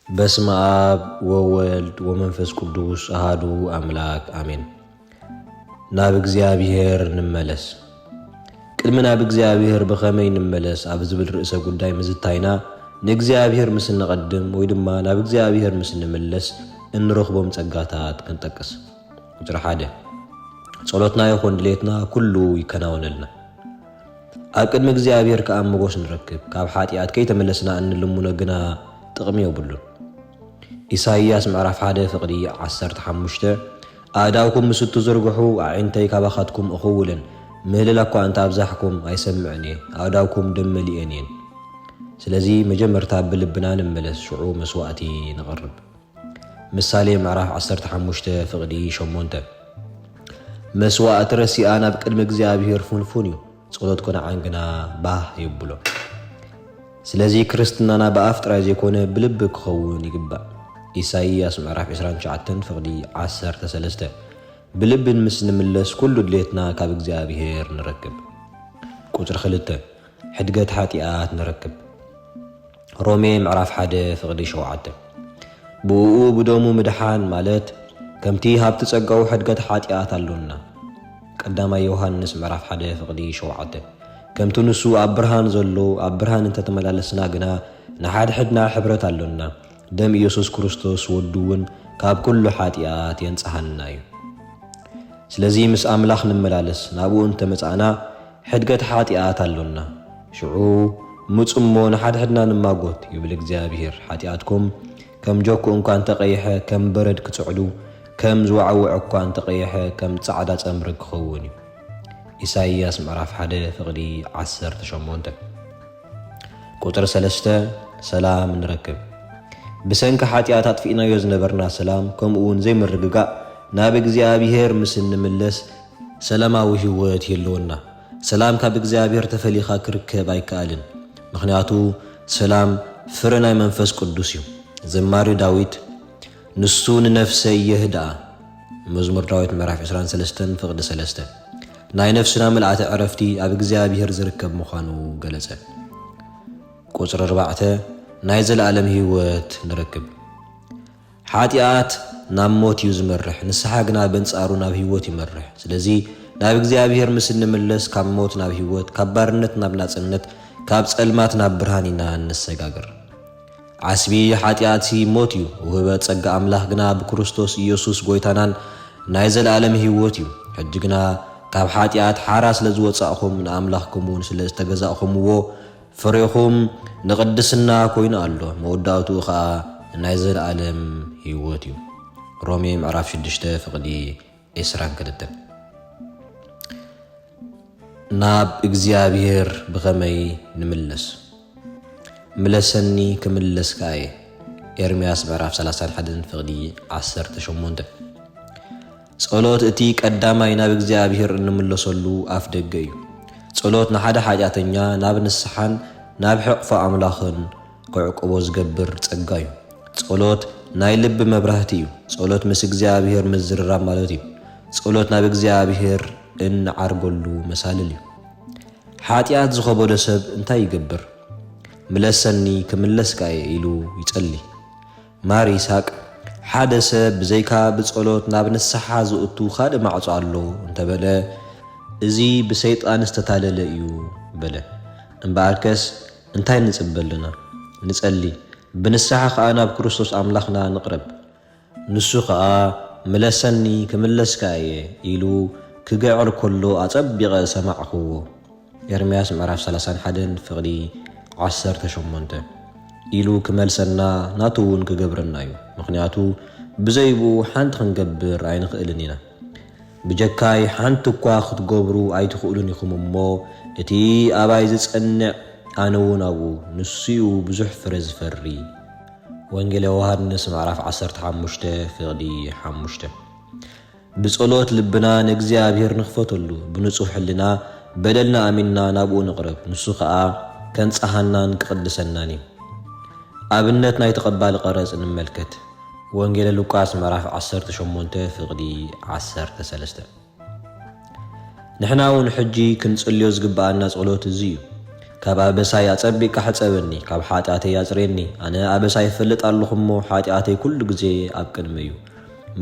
በስመ አብ ወወልድ ወመንፈስ ቅዱስ አሐዱ አምላክ አሜን። ናብ እግዚአብሔር እንመለስ። ቅድሚ ናብ እግዚአብሔር ብኸመይ እንመለስ ኣብ ዝብል ርእሰ ጉዳይ ምዝታይና ንእግዚአብሔር ምስ እንቐድም ወይ ድማ ናብ እግዚአብሔር ምስ እንምለስ እንረኽቦም ጸጋታት ክንጠቅስ። ቁጥሪ 1 ጸሎትና ይኹን ድሌትና ኩሉ ይከናወነልና። ኣብ ቅድሚ እግዚአብሔር ከኣብ ሞገስ ንረክብ ካብ ሓጢኣት ከይተመለስና እንልሙነ ግና ጥቕሚ የብሉን። ኢሳይያስ ምዕራፍ 1 ፍቕዲ 15 ኣእዳውኩም ምስ እትዝርግሑ ኣዒንተይ ካባኻትኩም እኽውልን ምህልል እኳ እንተ ኣብዛሕኩም ኣይሰምዕን እየ ኣእዳውኩም ደም መሊአን እየን። ስለዚ መጀመርታ ብልብና ንመለስ ሽዑ መስዋእቲ ንቐርብ። ምሳሌ ምዕራፍ 15 ፍቕዲ 8 መስዋእቲ ረሲኣ ናብ ቅድሚ እግዚአብሔር ፉንፉን እዩ ጸሎት ኮነዓን ግና ባህ የብሎ። ስለዚ ክርስትናና ብኣፍ ጥራይ ዘይኮነ ብልቢ ክኸውን ይግባእ። ኢሳይያስ ምዕራፍ 29 ፍቕዲ 13 ብልብን ምስ ንምለስ ኩሉ ድሌትና ካብ እግዚአብሔር ንረክብ። ቁጥሪ 2 ሕድገት ሓጢኣት ንረክብ። ሮሜ ምዕራፍ 1 ፍቕዲ 7 ብኡኡ ብደሙ ምድሓን ማለት ከምቲ ሃብቲ ጸጋኡ ሕድገት ሓጢኣት ኣሎና። ቀዳማይ ዮሃንስ ምዕራፍ 1 ፍቕዲ 7 ከምቲ ንሱ ኣብ ብርሃን ዘሎ ኣብ ብርሃን እንተተመላለስና ግና ንሓድሕድና ሕብረት ኣሎና። ደም ኢየሱስ ክርስቶስ ወዱውን ካብ ኩሉ ሓጢኣት የንጽሐና እዩ። ስለዚ ምስ ኣምላኽ ንመላለስ ናብኡ እንተመጻእና ሕድገት ሓጢኣት ኣሎና። ሽዑ ምጽሞ ንሓድሕድና ንማጎት ይብል እግዚአብሔር። ሓጢኣትኩም ከም ጆኩ እንኳ እንተቐይሐ ከም በረድ ክጽዕዱ ከም ዝዋዕውዕ እኳ እንተቐይሐ ከም ጻዕዳ ጸምሪ ክኸውን እዩ። ኢሳይያስ ምዕራፍ 1 ፍቕዲ 18 ቁጥሪ 3 ሰላም ንረክብ። ብሰንኪ ሓጢኣት ኣጥፊእናዮ ዝነበርና ሰላም ከምኡውን ዘይምርግጋእ ናብ እግዚአብሔር ምስ እንምለስ ሰላማዊ ህይወት የለወና። ሰላም ካብ እግዚአብሔር ተፈሊኻ ክርከብ ኣይከኣልን። ምኽንያቱ ሰላም ፍረ ናይ መንፈስ ቅዱስ እዩ። ዘማሪ ዳዊት ንሱ ንነፍሰይ የህድኣ መዝሙር ዳዊት ምዕራፍ 23 ፍቕዲ 3 ናይ ነፍስና ምልኣተ ዕረፍቲ ኣብ እግዚአብሔር ዝርከብ ምዃኑ ገለጸ። ቁጥሪ 4 ናይ ዘለዓለም ህይወት ንረክብ። ሓጢኣት ናብ ሞት እዩ ዝመርሕ፣ ንስሓ ግና በንጻሩ ናብ ህይወት ይመርሕ። ስለዚ ናብ እግዚአብሔር ምስ እንምለስ ካብ ሞት ናብ ህይወት፣ ካብ ባርነት ናብ ናጽነት፣ ካብ ጸልማት ናብ ብርሃን ኢና እንሰጋገር። ዓስቢ ሓጢኣት ሞት እዩ። ውህበት ጸጋ ኣምላኽ ግና ብክርስቶስ ኢየሱስ ጎይታናን ናይ ዘለዓለም ህይወት እዩ። ሕጂ ግና ካብ ሓጢኣት ሓራ ስለ ዝወጻእኹም ንኣምላኽኩምን ስለ ዝተገዛእኹምዎ ፍሬኹም ንቅድስና ኮይኑ ኣሎ። መወዳእትኡ ከዓ ናይ ዘለዓለም ህይወት እዩ። ሮሜ ምዕራፍ 6 ፍቕዲ 22 ናብ እግዚአብሔር ብኸመይ ንምለስ? ምለሰኒ ክምለስካ እየ። ኤርምያስ ምዕራፍ 31 ፍቕዲ 18 ጸሎት እቲ ቀዳማይ ናብ እግዚአብሔር እንምለሰሉ ኣፍ ደገ እዩ። ጸሎት ንሓደ ሓጢኣተኛ ናብ ንስሓን ናብ ሕቕፎ ኣምላኽን ክዕቅቦ ዝገብር ጸጋ እዩ። ጸሎት ናይ ልቢ መብራህቲ እዩ። ጸሎት ምስ እግዚአብሔር ምዝርራብ ማለት እዩ። ጸሎት ናብ እግዚአብሔር እንዓርገሉ መሳልል እዩ። ሓጢኣት ዝኸበዶ ሰብ እንታይ ይገብር? ምለሰኒ ክምለስካ እየ ኢሉ ይጸሊ። ማር ይስሐቅ ሓደ ሰብ ብዘይካ ብጸሎት ናብ ንስሓ ዝእቱ ካልእ ማዕጾ ኣሎ እንተበለ እዚ ብሰይጣን ዝተታለለ እዩ በለ። እምበኣርከስ እንታይ ንጽበልና? ንጸሊ፣ ብንስሓ ከዓ ናብ ክርስቶስ ኣምላኽና ንቕረብ። ንሱ ከዓ ምለሰኒ ክምለስካ እየ ኢሉ ክገዕር ከሎ ኣጸቢቐ ሰማዕኽዎ። ኤርምያስ ምዕራፍ 31 ፍቕዲ 18 ኢሉ ክመልሰና ናቱ እውን ክገብረና እዩ። ምኽንያቱ ብዘይቡ ሓንቲ ክንገብር ኣይንኽእልን ኢና። ብጀካይ ሓንቲ እኳ ክትገብሩ ኣይትኽእሉን ኢኹም እሞ እቲ ኣባይ ዝጸንዕ ኣነ እውን ኣብኡ ንሱኡ ብዙሕ ፍረ ዝፈሪ። ወንጌል ዮሃንስ ምዕራፍ 15 ፍቕዲ 5 ብጸሎት ልብና ንእግዚአብሔር ንኽፈተሉ ብንጹሕ ሕሊና በደልና ኣሚንና ናብኡ ንቕረብ። ንሱ ከዓ ከንጽሓናን ክቕድሰናን እዩ። ኣብነት ናይ ተቐባሊ ቀረጽ እንመልከት። ወንጌል ሉቃስ ምዕራፍ 18 ፍቕዲ 13 ንሕና እውን ሕጂ ክንጽልዮ ዝግብኣና ጸሎት እዚ እዩ። ካብ ኣበሳይ ኣጸቢቃ ሕጸበኒ ካብ ሓጢኣተይ ኣጽሬኒ ኣነ ኣበሳይ ይፈልጥ ኣለኹሞ ሓጢኣተይ ኩሉ ግዜ ኣብ ቅድሚ እዩ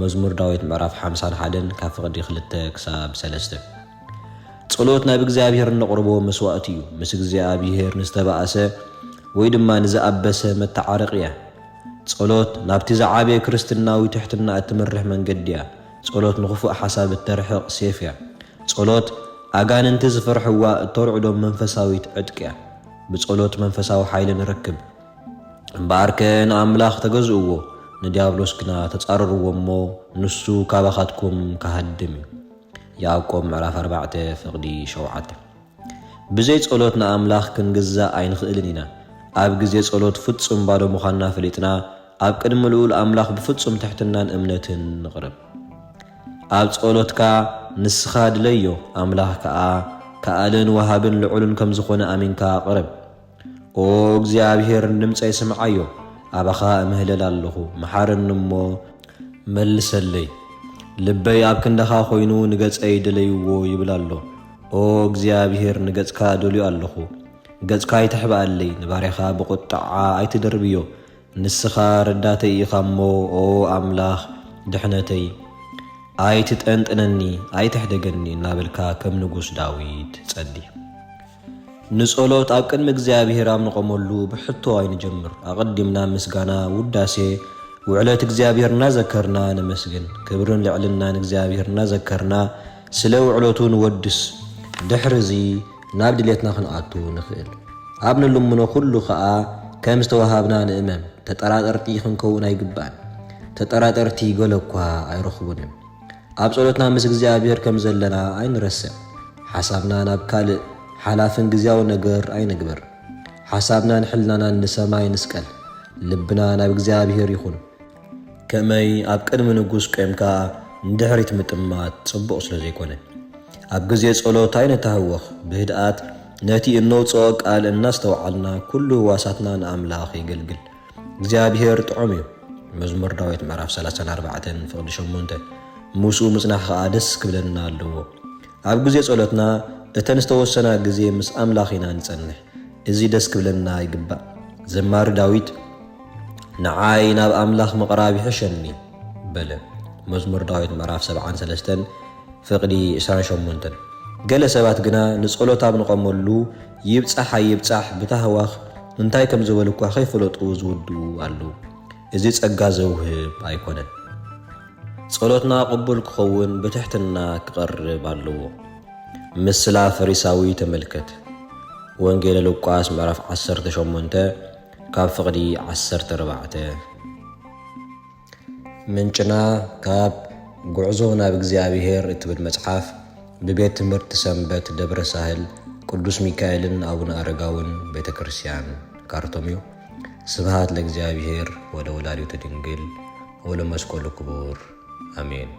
መዝሙር ዳዊት ምዕራፍ 51 ካብ ፍቕዲ 2 ክሳብ 3 ጸሎት ናብ እግዚአብሔር ንቕርቦ መስዋዕት እዩ ምስ እግዚአብሔር ንዝተባእሰ ወይ ድማ ንዝኣበሰ መተዓረቕ እያ ጸሎት ናብቲ ዝዓበየ ክርስትናዊ ትሕትና እትምርሕ መንገዲ እያ ጸሎት ንኽፉእ ሓሳብ እተርሕቕ ሴፍ እያ ጸሎት ኣጋንንቲ ዝፈርሕዋ እተርዕዶም መንፈሳዊት ዕጥቂ እያ ብጸሎት መንፈሳዊ ሓይሊ ንረክብ እምበኣርከ ንኣምላኽ ተገዝእዎ ንዲያብሎስ ግና ተጻረርዎ እሞ ንሱ ካባኻትኩም ካሃድም እዩ ያዕቆብ ምዕራፍ 4 ፍቕዲ 7 ብዘይ ጸሎት ንኣምላኽ ክንግዛእ ኣይንኽእልን ኢና ኣብ ግዜ ጸሎት ፍጹም ባዶ ምዃንና ፈሊጥና ኣብ ቅድሚ ልዑል ኣምላኽ ብፍጹም ትሕትናን እምነትን ንቕርብ ኣብ ጸሎትካ ንስኻ ድለዮ ኣምላኽ ከዓ ከኣልን ወሃብን ልዑልን ከም ዝኾነ ኣሚንካ ቅርብ ኦ እግዚኣብሔር ድምፀይ ስምዓዮ ኣባኻ እምህለል ኣለኹ መሓርኒ እሞ መልሰለይ ልበይ ኣብ ክንደኻ ኮይኑ ንገጸይ ደለይዎ ይብል ኣሎ ኦ እግዚኣብሔር ንገጽካ ደልዩ ኣለኹ ገጽካ ይትሕብኣለይ ንባርያኻ ብቁጣዓ ኣይትደርብዮ ንስኻ ረዳተይ ኢኻ እሞ ኦ ኣምላኽ ድሕነተይ ኣይትጠንጥነኒ ኣይትሕደገኒ እናበልካ ከም ንጉስ ዳዊት ጸሊ ንጸሎት ኣብ ቅድሚ እግዚአብሔር ኣብ ንቆመሉ ብሕቶ ኣይንጀምር ኣቐዲምና ምስጋና ውዳሴ ውዕለት እግዚአብሔር እናዘከርና ነመስግን ክብርን ልዕልናን እግዚአብሔር እናዘከርና ስለ ውዕለቱ ንወድስ ድሕርዚ ናብ ድሌትና ክንኣቱ ንኽእል ኣብ ንልምኖ ኩሉ ከዓ ከም ዝተዋሃብና ንእመን ተጠራጠርቲ ክንከውን ኣይግባእን ተጠራጠርቲ ገለ እኳ ኣይረኽቡን እዮም ኣብ ጸሎትና ምስ እግዚአብሔር ከም ዘለና ኣይንረስዕ ሓሳብና ናብ ካልእ ሓላፍን ግዜያዊ ነገር ኣይንግበር ሓሳብና ንሕልናናን ንሰማይ ንስቀል ልብና ናብ እግዚአብሔር ይኹን ከመይ ኣብ ቅድሚ ንጉስ ቆምካ ንድሕሪት ምጥማት ጽቡቕ ስለ ዘይኮነ ኣብ ግዜ ጸሎት ኣይነታህወኽ ብህድኣት ነቲ እነውፅኦ ቃል እናስተውዓልና ኩሉ ህዋሳትና ንኣምላኽ የገልግል እግዚአብሔር ጥዑም እዩ መዝሙር ዳዊት ምዕራፍ 34 ፍቕዲ 8 ምስኡ ምጽናሕ ከዓ ደስ ክብለና ኣለዎ ኣብ ግዜ ጸሎትና እተን ዝተወሰና ግዜ ምስ ኣምላኽ ኢና ንጸንሕ እዚ ደስ ክብለና ይግባእ ዘማሪ ዳዊት ንዓይ ናብ ኣምላኽ ምቕራብ ይሕሸኒ በለ መዝሙር ዳዊት ምዕራፍ 73 ፍቕዲ 28 ገለ ሰባት ግና ንጸሎት ኣብ ንቆመሉ ይብጻሕ ኣይብጻሕ ብታህዋኽ እንታይ ከም ዝበሉ እኳ ከይፈለጡ ዝውድኡ ኣለዉ እዚ ጸጋ ዘውህብ ኣይኮነን ጸሎትና ቅቡል ክኸውን ብትሕትና ክቐርብ ኣለዎ ምስላ ፈሪሳዊ ተመልከት ወንጌል ሉቃስ ምዕራፍ 18 ካብ ፍቕዲ 14 ምንጭና ካብ ጉዕዞ ናብ እግዚአብሔር እትብል መጽሓፍ ብቤት ትምህርቲ ሰንበት ደብረ ሳህል ቅዱስ ሚካኤልን አቡነ አረጋውን ቤተ ክርስቲያን ካርቶም እዩ ስብሃት ለእግዚአብሔር ወለወላዲቱ ድንግል ወለመስቀሉ ክቡር አሜን